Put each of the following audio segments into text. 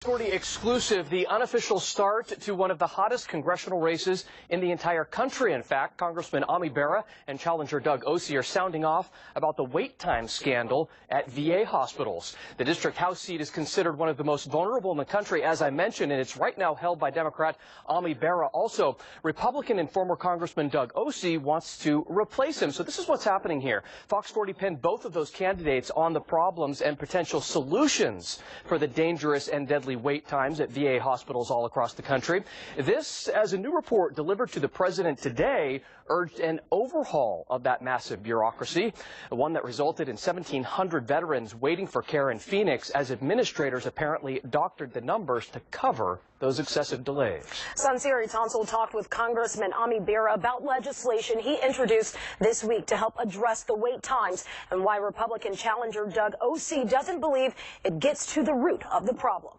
40 exclusive, the unofficial start to one of the hottest congressional races in the entire country. In fact, Congressman Ami Bera and challenger Doug Ose are sounding off about the wait time scandal at VA hospitals. The district House seat is considered one of the most vulnerable in the country, as I mentioned, and it's right now held by Democrat Ami Bera. Also, Republican and former Congressman Doug Ose wants to replace him. So this is what's happening here. Fox 40 pinned both of those candidates on the problems and potential solutions for the dangerous and deadly wait times at VA hospitals all across the country. This, as a new report delivered to the president today, urged an overhaul of that massive bureaucracy, one that resulted in 1,700 veterans waiting for care in Phoenix as administrators apparently doctored the numbers to cover those excessive delays. Sunseri Tonsil talked with Congressman Ami Bera about legislation he introduced this week to help address the wait times and why Republican challenger Doug Ose doesn't believe it gets to the root of the problem.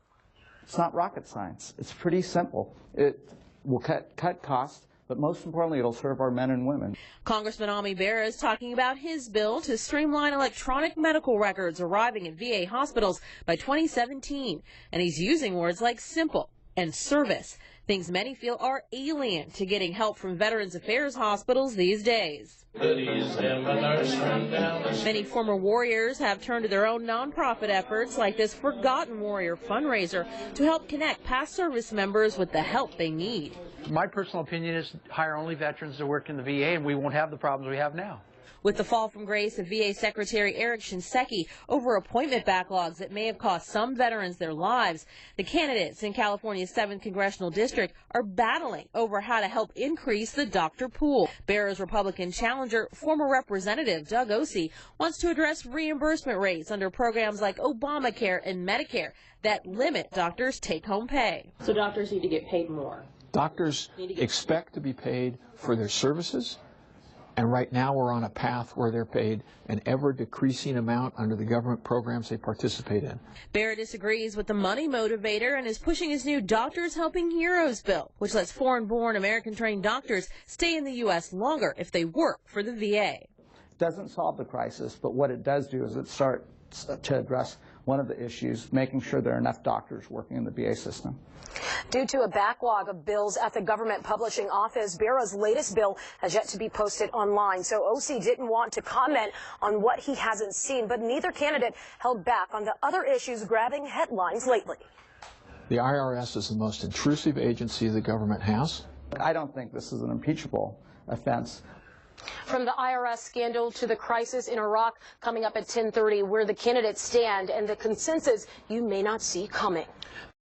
It's not rocket science. It's pretty simple. It will cut costs, but most importantly, it'll serve our men and women. Congressman Ami Bera is talking about his bill to streamline electronic medical records arriving at VA hospitals by 2017. And he's using words like simple and service, things many feel are alien to getting help from Veterans Affairs hospitals these days. Many former warriors have turned to their own nonprofit efforts like this Forgotten Warrior fundraiser to help connect past service members with the help they need. My personal opinion is hire only veterans to work in the VA and we won't have the problems we have now. With the fall from grace of VA Secretary Eric Shinseki over appointment backlogs that may have cost some veterans their lives, the candidates in California's 7th Congressional District are battling over how to help increase the doctor pool. Bera's Republican challenger, former Representative Doug Ose, wants to address reimbursement rates under programs like Obamacare and Medicare that limit doctors' take-home pay. So doctors need to get paid more. Doctors expect to be paid for their services. And right now we're on a path where they're paid an ever-decreasing amount under the government programs they participate in. Bera disagrees with the money motivator and is pushing his new Doctors Helping Heroes bill, which lets foreign-born American-trained doctors stay in the U.S. longer if they work for the VA. It doesn't solve the crisis, but what it does do is it starts to address one of the issues, making sure there are enough doctors working in the VA system. Due to a backlog of bills at the government publishing office, Bera's latest bill has yet to be posted online. So Ose didn't want to comment on what he hasn't seen, but neither candidate held back on the other issues grabbing headlines lately. The IRS is the most intrusive agency the government has. I don't think this is an impeachable offense. From the IRS scandal to the crisis in Iraq, coming up at 10:30, where the candidates stand and the consensus you may not see coming.